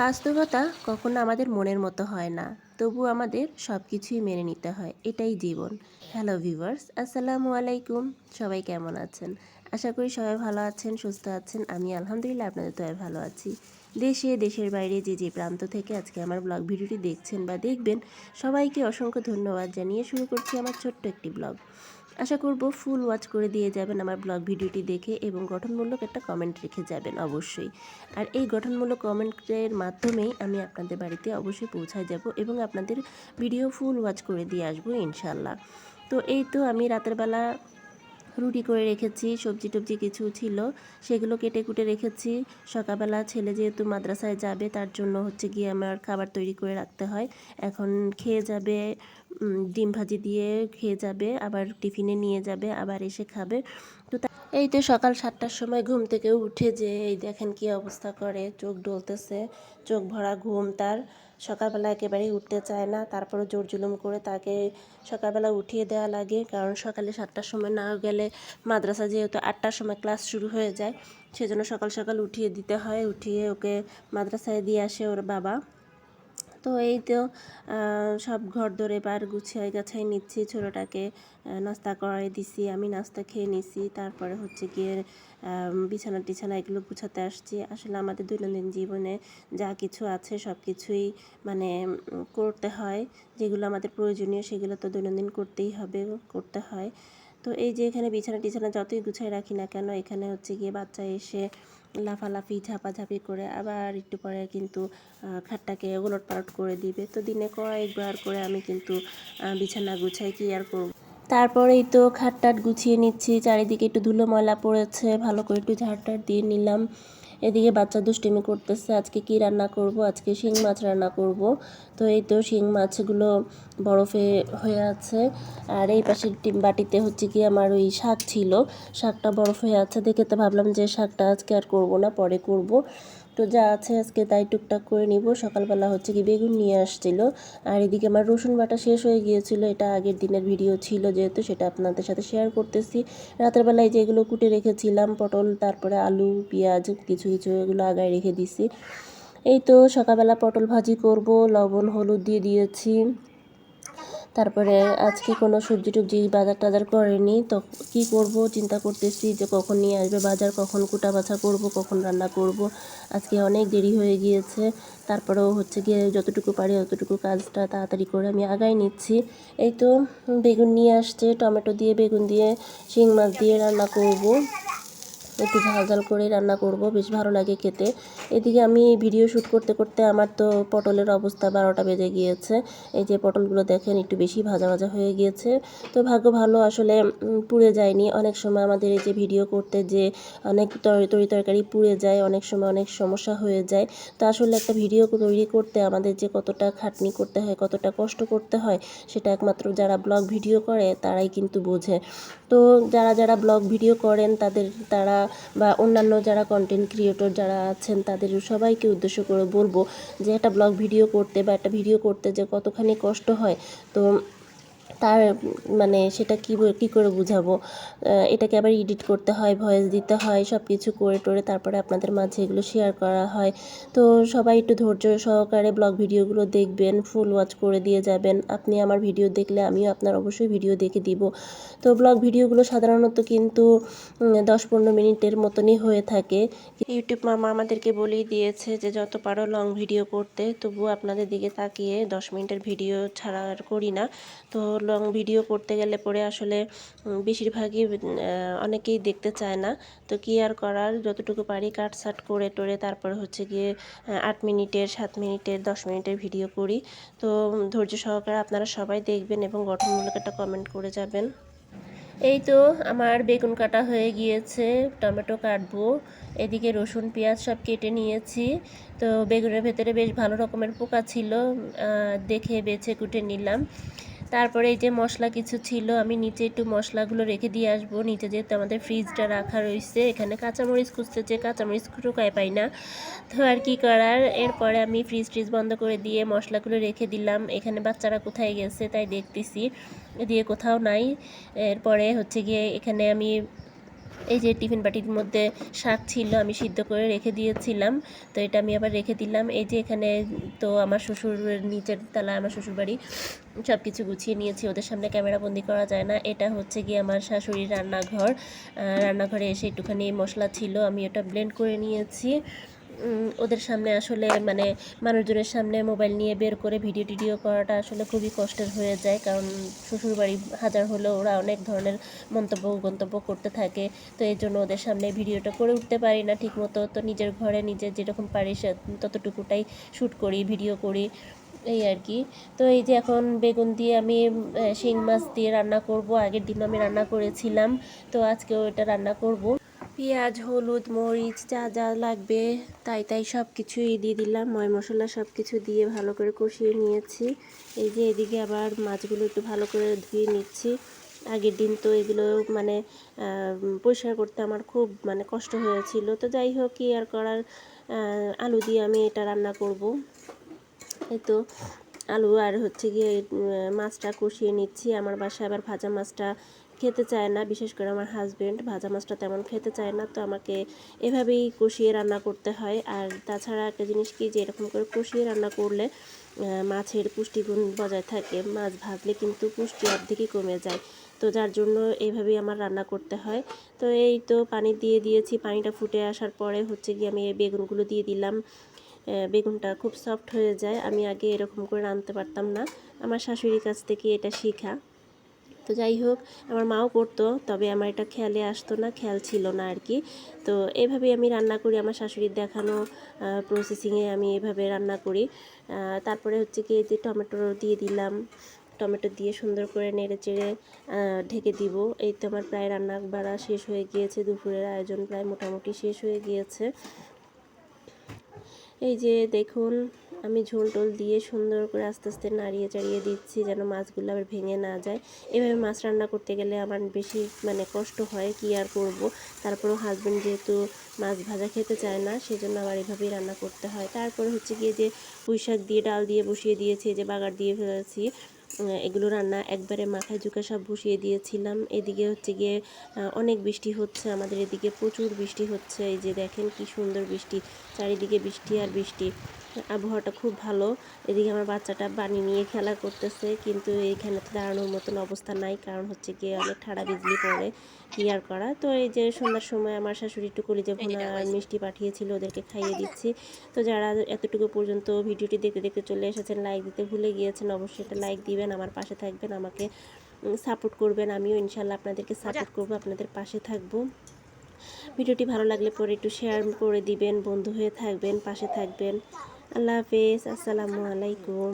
বাস্তবতা কখনো আমাদের মনের মতো হয় না, তবু আমাদের সব কিছুই মেনে নিতে হয়, এটাই জীবন। হ্যালো ভিউয়ার্স, আসসালামু আলাইকুম। সবাই কেমন আছেন? আশা করি সবাই ভালো আছেন, সুস্থ আছেন। আমি আলহামদুলিল্লাহ আপনাদের দয়ায় ভালো আছি। দেশে দেশের বাইরে যে যে প্রান্ত থেকে আজকে আমার ব্লগ ভিডিওটি দেখছেন বা দেখবেন, সবাইকে অসংখ্য ধন্যবাদ জানিয়ে শুরু করছি আমার ছোট্ট একটি ব্লগ। আশা করব ফুল ওয়াচ করে দিয়ে যাবেন আমার ব্লগ ভিডিওটি দেখে এবং গঠনমূলক একটা কমেন্ট রেখে যাবেন অবশ্যই। আর এই গঠনমূলক কমেন্টের মাধ্যমেই আমি আপনাদের বাড়িতে অবশ্যই পৌঁছায় যাব এবং আপনাদের ভিডিও ফুল ওয়াচ করে দিয়ে আসবো ইনশাল্লাহ। তো এই তো আমি রাতের বেলা রুটি করে রেখেছি, সবজি টবজি কিছু ছিল সেগুলো কেটে কুটে রেখেছি। সকালবেলা ছেলে যেহেতু মাদ্রাসায় যাবে তার জন্য হচ্ছে গিয়ে আমার খাবার তৈরি করে রাখতে হয়। এখন খেয়ে যাবে, ডিম ভাজি দিয়ে খেয়ে যাবে, আবার টিফিনে নিয়ে যাবে, আবার এসে খাবে। তো এই তো সকাল 7টার সময় ঘুম থেকে উঠে যে এই দেখেন কি অবস্থা করে, চোখ ডলতেছে, চোখ ভরা ঘুম তার। সকালবেলা একেবারেই উঠতে চায় না, তারপরে জোর জুলুম করে তাকে সকালবেলা উঠিয়ে দেওয়া লাগে, কারণ সকালে 7টার সময় না গেলে মাদ্রাসা যেহেতু 8টার সময় ক্লাস শুরু হয়ে যায়, সেজন্য সকাল সকাল উঠিয়ে দিতে হয়। উঠিয়ে ওকে মাদ্রাসায় দিয়ে আসে ওর বাবা। তো এই তো সব ঘর দরে এবার গুছিয়ে গাছাই নিচ্ছি, ছোটোটাকে নাস্তা করাই দিছি, আমি নাস্তা খেয়ে নিছি। তারপরে হচ্ছে গিয়ে বিছানা টিছানা এগুলো গুছাতে আসছি। আসলে আমাদের দৈনন্দিন জীবনে যা কিছু আছে সব কিছুই মানে করতে হয়, যেগুলো আমাদের প্রয়োজনীয় সেগুলো তো দৈনন্দিন করতেই হবে, করতে হয়। তো এই যে এখানে বিছানা টিছানা যতই গুছাই রাখি না কেন, এখানে হচ্ছে গিয়ে বাচ্চা এসে লাফালাফি ঝাপাঝাপি করে আবার একটু পরে কিন্তু খাটটাকে ওলটপালট করে দিবে। তো দিনে কয়েকবার করে আমি কিন্তু বিছানা গুছাই, কি আর করব। তারপরেই তো খাটটাট গুছিয়ে নিচ্ছি, চারিদিকে একটু ধুলো ময়লা পড়েছে, ভালো করে একটু ঝাড়টাট দিয়ে নিলাম। এদিকে বাচ্চা দুষ্টুমি করতেছে, আজকে কি রান্না করব, আজকে শিং মাছ রান্না করব। তো এই তো শিং মাছগুলো বরফে হয়ে আছে, আর এই পাশের বাটিতে হচ্ছে কি আমার ওই শাক ছিল, শাকটা বরফ হয়ে আছে দেখে তো ভাবলাম যে শাকটা আজকে আর করব না, পরে করব। তো যা আছে আজকে তাই টুকটাক করে নিব। সকালবেলা হচ্ছে কি বেগুন নিয়ে আসছিল, আর এদিকে আমার রসুন বাটা শেষ হয়ে গিয়েছিল, এটা আগের দিনের ভিডিও ছিল যেহেতু সেটা আপনাদের সাথে শেয়ার করতেছি। রাতের বেলায় যেগুলো কুটে রেখেছিলাম, পটল, তারপরে আলু, পেঁয়াজ কিছু কিছু এগুলো আগায় রেখে দিছি। এই তো সকালবেলা পটল ভাজি করব, লবণ হলুদ দিয়ে দিয়েছি। তারপরে আজকে কোনো সবজি টবজি বাজার টাজার করেনি, তো কি করব চিন্তা করতেছি যে কখন নিয়ে আসবে বাজার, কখন কুটা বাছা করব, কখন রান্না করব। আজকে অনেক দেরি হয়ে গিয়েছে, তারপরেও হচ্ছে গিয়ে যতটুকু পারি ততটুকু কাজটা তাড়াতাড়ি করে আমি আগায় নিচ্ছি। এই তো বেগুন নিয়ে আসছে, টমেটো দিয়ে বেগুন দিয়ে শিং মাছ দিয়ে রান্না করব, একটু ঝাল ঝাল করে রান্না করব, বেশ ভালো লাগে খেতে। এদিকে আমি ভিডিও শ্যুট করতে করতে আমার তো পটলের অবস্থা 12টা বেজে গিয়েছে। এই যে পটলগুলো দেখেন একটু বেশি ভাজা ভাজা হয়ে গিয়েছে, তো ভাগ্য ভালো আসলে পুড়ে যায়নি। অনেক সময় আমাদের এই যে ভিডিও করতে যে অনেক তরি তরকারি পুড়ে যায়, অনেক সময় অনেক সমস্যা হয়ে যায়। তো আসলে একটা ভিডিও তৈরি করতে আমাদের যে কতটা খাটনি করতে হয়, কতটা কষ্ট করতে হয়, সেটা একমাত্র যারা ব্লগ ভিডিও করে তারাই কিন্তু বোঝে। তো যারা যারা ব্লগ ভিডিও করেন তারা বা অন্যান্য যারা কন্টেন্ট ক্রিয়েটর যারা আছেন তাদের সবাইকে উদ্দেশ্য করে বলবো যে একটা ব্লগ ভিডিও করতে বা একটা ভিডিও করতে যে কতখানি কষ্ট হয়, তো তার মানে সেটা কী করে বুঝাবো। এটাকে আবার এডিট করতে হয়, ভয়েস দিতে হয়, সব কিছু করে টোরে তারপরে আপনাদের মাঝে এগুলো শেয়ার করা হয়। তো সবাই একটু ধৈর্য সহকারে ব্লগ ভিডিওগুলো দেখবেন, ফুল ওয়াচ করে দিয়ে যাবেন। আপনি আমার ভিডিও দেখলে আমিও আপনার অবশ্যই ভিডিও দেখে দিব। তো ব্লগ ভিডিওগুলো সাধারণত কিন্তু 10-15 মিনিটের মতনই হয়ে থাকে। ইউটিউব মামা আমাদেরকে বলেই দিয়েছে যে যত পারো লং ভিডিও করতে, তবুও আপনাদের দিকে তাকিয়ে 10 মিনিটের ভিডিও ছাড়া আর করি না। তো লং ভিডিও করতে গেলে পরে আসলে বেশিরভাগই অনেকেই দেখতে চায় না। তো কি আর করার, যতটুকু পারি কাটসাট করে টোরে তারপরে হচ্ছে গিয়ে 8 মিনিটের, 7 মিনিটের, 10 মিনিটের ভিডিও করি। তো ধৈর্য সহকারে আপনারা সবাই দেখবেন এবং গঠনমূলক একটা কমেন্ট করে যাবেন। এই তো আমার বেগুন কাটা হয়ে গিয়েছে, টমেটো কাটবো, এদিকে রসুন পেঁয়াজ সব কেটে নিয়েছি। তো বেগুনের ভেতরে বেশ ভালো রকমের পোকা ছিল, দেখে বেছে কুটে নিলাম। তারপরে এই যে মশলা কিছু ছিল, আমি নিচে একটু মশলাগুলো রেখে দিয়ে আসবো, নিচে যেহেতু আমাদের ফ্রিজটা রাখা রয়েছে। এখানে কাঁচামরিচ খুঁজতে চেয়ে কাঁচামরিচ ঢোকায় পাই না, তো আর কি করার। এরপরে আমি ফ্রিজ বন্ধ করে দিয়ে মশলাগুলো রেখে দিলাম। এখানে বাচ্চারা কোথায় গেছে তাই দেখতেছি, এদিকে কোথাও নাই। এরপরে হচ্ছে গিয়ে এখানে আমি এই যে টিফিন বাটির মধ্যে শাক ছিল, আমি সিদ্ধ করে রেখে দিয়েছিলাম, তো এটা আমি আবার রেখে দিলাম। এই যে এখানে তো আমার শ্বশুরের নিচের তলায় আমার শ্বশুরবাড়ি, সব কিছু গুছিয়ে নিয়েছি, ওদের সামনে ক্যামেরা বন্দি করা যায় না। এটা হচ্ছে গিয়ে আমার শাশুড়ির রান্নাঘর। রান্নাঘরে এসে একটুখানি মশলা ছিল, আমি ওটা ব্লেন্ড করে নিয়েছি। ওদের সামনে আসলে মানে মানুষজনের সামনে মোবাইল নিয়ে বের করে ভিডিও টিডিও করাটা আসলে খুবই কষ্টের হয়ে যায়, কারণ শ্বশুরবাড়ি হাজার হলেও ওরা অনেক ধরনের গন্তব্য করতে থাকে। তো এই জন্য ওদের সামনে ভিডিওটা করে উঠতে পারি না ঠিকমতো। তো নিজের ঘরে নিজে যেরকম পারি ততটুকুটাই শ্যুট করি, ভিডিও করি, এই আর কি। তো এই যে এখন বেগুন দিয়ে আমি শিং মাছ দিয়ে রান্না করব। আগের দিনও আমি রান্না করেছিলাম, তো আজকেও এটা রান্না করব। পেঁয়াজ, হলুদ, মরিচ যা যা লাগবে তাই সব কিছুই দিয়ে দিলাম, ময় মশলা সব কিছু দিয়ে ভালো করে কষিয়ে নিয়েছি। এই যে এদিকে আবার মাছগুলো একটু ভালো করে ধুয়ে নিচ্ছি। আগের দিন তো এগুলো মানে পরিষ্কার করতে আমার খুব মানে কষ্ট হয়েছিল। তো যাই হোক, কি আর করার, আলু দিয়ে আমি এটা রান্না করব। এই তো আলু আর হচ্ছে গিয়ে মাছটা কষিয়ে নিচ্ছি। আমার বাসায় আবার ভাজা মাছটা খেতে চায় না, বিশেষ করে আমার হাজব্যান্ড ভাজা মাছটা তেমন খেতে চায় না, তো আমাকে এভাবেই কষিয়ে রান্না করতে হয়। আর তাছাড়া একটা জিনিস কি, যে এরকম করে কষিয়ে রান্না করলে মাছের পুষ্টিগুণ বজায় থাকে। মাছ ভাজলে কিন্তু পুষ্টি অর্ধেকই কমে যায়, তো যার জন্য এইভাবেই আমার রান্না করতে হয়। তো এই তো পানি দিয়ে দিয়েছি, পানিটা ফুটে আসার পরে হচ্ছে গিয়ে আমি এই বেগুনগুলো দিয়ে দিলাম। বেগুনটা খুব সফট হয়ে যায়, আমি আগে এরকম করে রাঁধতে পারতাম না, আমার শাশুড়ির কাছ থেকে এটা শেখা। তো যাই হোক, আমার মাও করতো, তবে আমার এটা খেয়ালে আসতো না, খেয়াল ছিল না আর কি। তো এভাবেই আমি রান্না করি, আমার শাশুড়ির দেখানো প্রসেসিংয়ে আমি এভাবে রান্না করি। তারপরে হচ্ছে কি, যে টমেটো দিয়ে দিলাম, টমেটো দিয়ে সুন্দর করে নেড়ে চেড়ে ঢেকে দিব। এই তো আমার প্রায় রান্না বাড়া শেষ হয়ে গিয়েছে, দুপুরের আয়োজন প্রায় মোটামুটি শেষ হয়ে গিয়েছে। এই যে দেখুন, আমি ঝোল টোল দিয়ে সুন্দর করে আস্তে আস্তে নাড়িয়ে চাড়িয়ে দিচ্ছি, যেন মাছগুলো আবার ভেঙে না যায়। এভাবে মাছ রান্না করতে গেলে আমার বেশি মানে কষ্ট হয়, কি আর করব। তারপরেও হাজব্যান্ড যেহেতু মাছ ভাজা খেতে চায় না, সেজন্য আবার এভাবেই রান্না করতে হয়। তারপরে হচ্ছে গিয়ে যে পুঁই শাক দিয়ে ডাল দিয়ে বসিয়ে দিয়েছি, যে বাগার দিয়ে ফেলেছি, এগুলো রান্না একবারে মাথায় ঝুঁকে সব বসিয়ে দিয়েছিলাম। এদিকে হচ্ছে গিয়ে অনেক বৃষ্টি হচ্ছে, আমাদের এদিকে প্রচুর বৃষ্টি হচ্ছে। এই যে দেখেন কি সুন্দর বৃষ্টি, চারিদিকে বৃষ্টি আর বৃষ্টি, আবহাওয়াটা খুব ভালো। এদিকে আমার বাচ্চাটা পানি নিয়ে খেলা করতেছে, কিন্তু এইখানে তো দাঁড়ানোর মতন অবস্থা নাই, কারণ হচ্ছে গিয়ে অনেক ঠাড়া বিজলি পড়ে, কি আর করা। তো এই যে সন্ধ্যার সময় আমার শাশুড়ি একটু কলিজা ভুনা আর মিষ্টি পাঠিয়েছিল, ওদেরকে খাইয়ে দিচ্ছি। তো যারা এতটুকু পর্যন্ত ভিডিওটি দেখতে দেখতে চলে এসেছেন, লাইক দিতে ভুলে গিয়েছেন, অবশ্যই একটা লাইক দিবেন, আমার পাশে থাকবেন, আমাকে সাপোর্ট করবেন। আমিও ইনশাল্লাহ আপনাদেরকে সাপোর্ট করব, আপনাদের পাশে থাকবো। ভিডিওটি ভালো লাগলে পরে একটু শেয়ার করে দিবেন, বন্ধু হয়ে থাকবেন, পাশে থাকবেন। আল্লাহ হাফেজ, আসসালামু আলাইকুম।